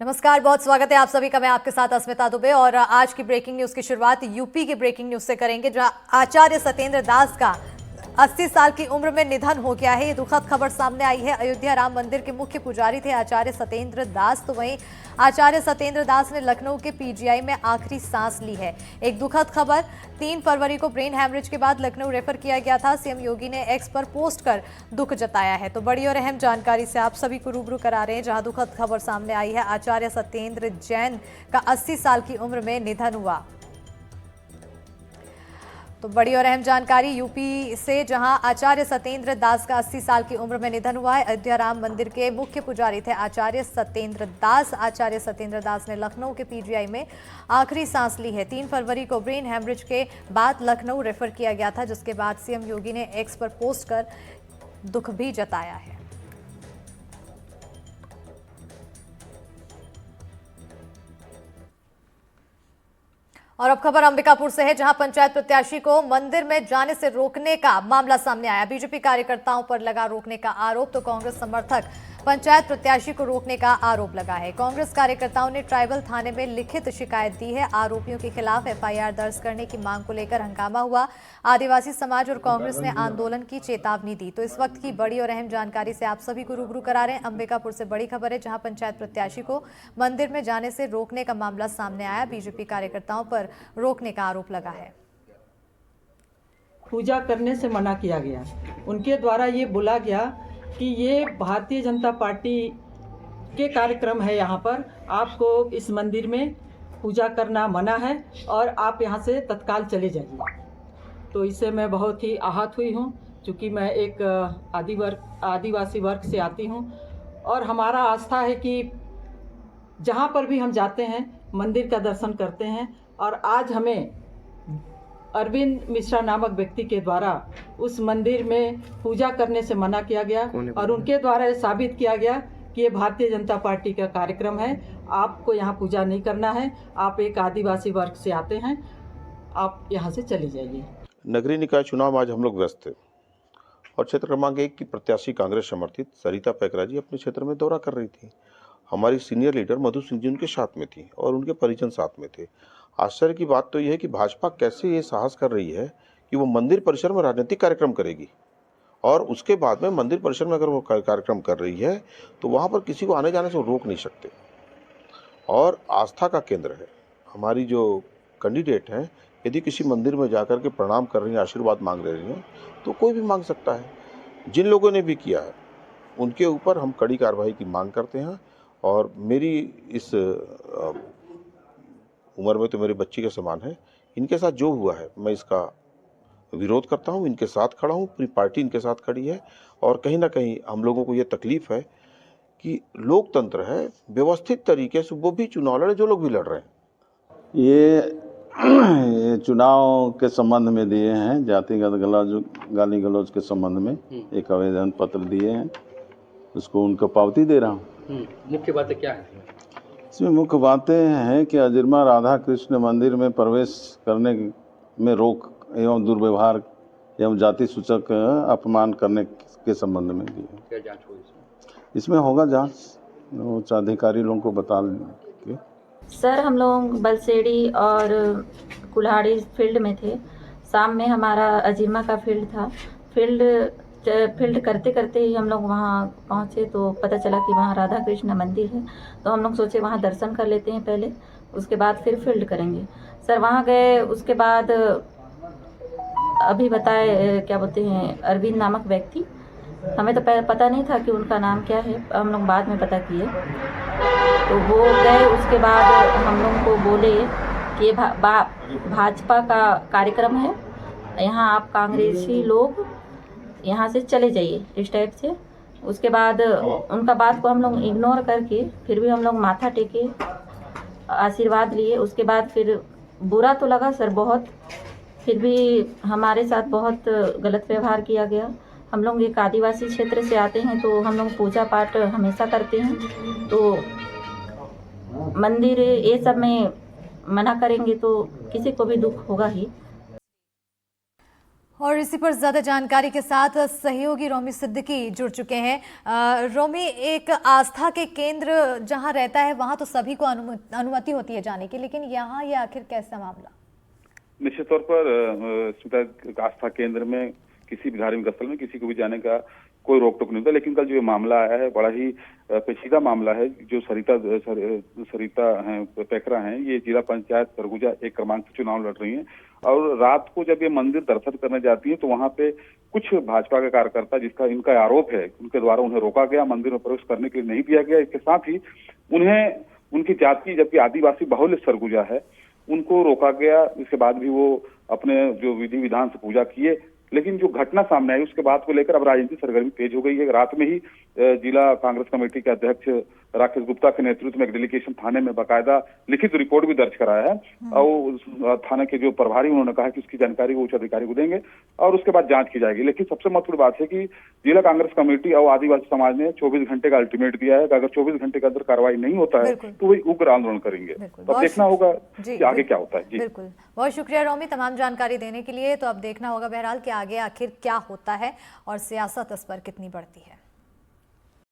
नमस्कार, बहुत स्वागत है आप सभी का। मैं आपके साथ अस्मिता दुबे और आज की ब्रेकिंग न्यूज की शुरुआत यूपी की ब्रेकिंग न्यूज से करेंगे, जहां आचार्य सत्येंद्र दास का 80 साल की उम्र में निधन हो गया है। ये दुखद खबर सामने आई है। अयोध्या राम मंदिर के मुख्य पुजारी थे आचार्य सत्येंद्र दास, तो वहीं आचार्य सत्येंद्र दास ने लखनऊ के पीजीआई में आखिरी सांस ली है। एक दुखद खबर, 3 फरवरी को ब्रेन हैमरेज के बाद लखनऊ रेफर किया गया था। सीएम योगी ने एक्स पर पोस्ट कर दुख जताया है। तो बड़ी और अहम जानकारी से आप सभी को रूबरू करा रहे हैं, जहां दुखद खबर सामने आई है। आचार्य सत्येंद्र जैन का 80 साल की उम्र में निधन हुआ। तो बड़ी और अहम जानकारी यूपी से, जहां आचार्य सत्येंद्र दास का 80 साल की उम्र में निधन हुआ है। अयोध्या राम मंदिर के मुख्य पुजारी थे आचार्य सत्येंद्र दास। आचार्य सत्येंद्र दास ने लखनऊ के पीजीआई में आखिरी सांस ली है। 3 फरवरी को ब्रेन हैमरेज के बाद लखनऊ रेफर किया गया था, जिसके बाद सीएम योगी ने एक्स पर पोस्ट कर दुख भी जताया है। और अब खबर अंबिकापुर से है, जहां पंचायत प्रत्याशी को मंदिर में जाने से रोकने का मामला सामने आया। बीजेपी कार्यकर्ताओं पर लगा रोकने का आरोप, तो कांग्रेस समर्थक पंचायत प्रत्याशी को रोकने का आरोप लगा है। कांग्रेस कार्यकर्ताओं ने ट्राइबल थाने में लिखित शिकायत दी है। आरोपियों के खिलाफ एफआईआर दर्ज करने की मांग को लेकर हंगामा हुआ। आदिवासी समाज और कांग्रेस ने आंदोलन की चेतावनी दी। तो इस वक्त की बड़ी और अहम जानकारी से आप सभी को रूबरू करा रहे हैं। अंबिकापुर से बड़ी खबर है, जहां पंचायत प्रत्याशी को मंदिर में जाने से रोकने का मामला सामने आया। बीजेपी कार्यकर्ताओं पर रोकने का आरोप लगा है। पूजा करने से मना किया गया। उनके द्वारा ये बोला गया कि ये भारतीय जनता पार्टी के कार्यक्रम है, यहाँ पर आपको इस मंदिर में पूजा करना मना है और आप यहाँ से तत्काल चले जाइए। तो इससे मैं बहुत ही आहत हुई हूँ, क्योंकि मैं एक आदिवासी वर्ग से आती हूँ और हमारा आस्था है कि जहाँ पर भी हम जाते हैं मंदिर का दर्शन करते हैं। और आज हमें अरविंद मिश्रा नामक व्यक्ति के द्वारा उस मंदिर में पूजा करने से मना किया गया और उनके द्वारा ये साबित किया गया कि ये भारतीय जनता पार्टी का कार्यक्रम है, आपको यहाँ पूजा नहीं करना है, आप एक आदिवासी वर्ग से आते हैं, आप यहाँ से चले जाइए। नगरीय निकाय चुनाव आज हम लोग व्यस्त थे और क्षेत्र क्रमांक 1 की प्रत्याशी कांग्रेस समर्थित सरिता पैकरा जी अपने क्षेत्र में दौरा कर रही थी। हमारी सीनियर लीडर मधु सिंह जी उनके साथ में थी और उनके परिजन साथ में थे। आश्चर्य की बात तो यह है कि भाजपा कैसे ये साहस कर रही है कि वो मंदिर परिसर में राजनीतिक कार्यक्रम करेगी और उसके बाद में मंदिर परिसर में अगर वो कार्यक्रम कर रही है तो वहाँ पर किसी को आने जाने से रोक नहीं सकते। और आस्था का केंद्र है। हमारी जो कैंडिडेट हैं, यदि किसी मंदिर में जाकर के प्रणाम कर रही हैं, आशीर्वाद मांग रही हैं, तो कोई भी मांग सकता है। जिन लोगों ने भी किया है उनके ऊपर हम कड़ी कार्रवाई की मांग करते हैं। और मेरी इस उम्र में तो मेरी बच्ची के समान है। इनके साथ जो हुआ है मैं इसका विरोध करता हूं, इनके साथ खड़ा हूं, पूरी पार्टी इनके साथ खड़ी है। और कहीं ना कहीं हम लोगों को ये तकलीफ है कि लोकतंत्र है, व्यवस्थित तरीके से वो भी चुनाव लड़े जो लोग भी लड़ रहे हैं। ये चुनाव के संबंध में दिए हैं, जातिगत गाली गलौज के संबंध में एक आवेदन पत्र दिए हैं, उसको उनको पावती दे रहा हूँ। मुख्य बातें क्या है इसमें? मुख्य बातें हैं कि अजिरमा राधा कृष्ण मंदिर में प्रवेश करने में रोक एवं दुर्व्यवहार एवं जाति सूचक अपमान करने के संबंध में दिए। क्या जांच हुई इसमें होगा जांच, उच्च अधिकारी लोगों को बता के। सर, हम लोग बलसेड़ी और कुल्हाड़ी फील्ड में थे। शाम में हमारा अजीमा का फील्ड था। फील्ड करते करते ही हम लोग वहाँ पहुँचे तो पता चला कि वहाँ राधा कृष्ण मंदिर है। तो हम लोग सोचे वहाँ दर्शन कर लेते हैं पहले, उसके बाद फिर फील्ड करेंगे। सर वहाँ गए, उसके बाद अभी बताए क्या बोलते हैं अरविंद नामक व्यक्ति, हमें तो पता नहीं था कि उनका नाम क्या है, हम लोग बाद में पता किए। तो वो गए, उसके बाद हम लोग को बोले कि ये भाजपा का कार्यक्रम है, यहाँ आप कांग्रेसी लोग यहाँ से चले जाइए, इस टाइप से। उसके बाद उनका बात को हम लोग इग्नोर करके फिर भी हम लोग माथा टेके आशीर्वाद लिए। उसके बाद फिर बुरा तो लगा सर बहुत, फिर भी हमारे साथ बहुत गलत व्यवहार किया गया। हम लोग एक आदिवासी क्षेत्र से आते हैं तो हम लोग पूजा पाठ हमेशा करते हैं, तो मंदिर ये सब में मना करेंगे तो किसी को भी दुख होगा ही। और इसी पर ज्यादा जानकारी के साथ सहयोगी रोमी सिद्दीकी जुड़ चुके हैं। रोमी, एक आस्था के केंद्र जहां रहता है वहां तो सभी को अनुमति होती है जाने की, लेकिन यहाँ ये आखिर कैसा मामला? निश्चित तौर पर आस्था केंद्र में किसी भी धार्मिक स्थल में किसी को भी जाने का कोई रोक टोक नहीं होता, लेकिन कल जो ये मामला आया है बड़ा ही पेचीदा मामला है। जो सरिता हैं पैकरा हैं, ये जिला पंचायत सरगुजा 1 क्रमांक से चुनाव लड़ रही हैं और रात को जब ये मंदिर दर्शन करने जाती है तो वहां पे कुछ भाजपा के कार्यकर्ता, जिसका इनका आरोप है, उनके द्वारा उन्हें रोका गया, मंदिर में प्रवेश करने के लिए नहीं दिया गया। इसके साथ ही उन्हें उनकी जाति, जबकि आदिवासी बाहुल्य सरगुजा है, उनको रोका गया। इसके बाद भी वो अपने जो विधि विधान से पूजा किए, लेकिन जो घटना सामने आई उसके बाद को लेकर अब राजनीतिक सरगर्मी तेज हो गई है। रात में ही जिला कांग्रेस कमेटी के अध्यक्ष राकेश गुप्ता के नेतृत्व में एक डेलीगेशन थाने में बाकायदा लिखित रिपोर्ट भी दर्ज कराया है और थाने के जो प्रभारी उन्होंने कहा कि उसकी जानकारी वो उच्च अधिकारी को देंगे और उसके बाद जांच की जाएगी। लेकिन सबसे महत्वपूर्ण बात है कि जिला कांग्रेस कमेटी और आदिवासी समाज ने 24 घंटे का अल्टीमेट दिया है कि अगर 24 घंटे के अंदर कार्रवाई नहीं होता है तो वही उग्र आंदोलन करेंगे। तो अब देखना होगा कि आगे क्या होता है। जी बिल्कुल, बहुत शुक्रिया रोमी तमाम जानकारी देने के लिए। तो अब देखना होगा बहरहाल कि आगे आखिर क्या होता है और सियासत इस पर कितनी बढ़ती है।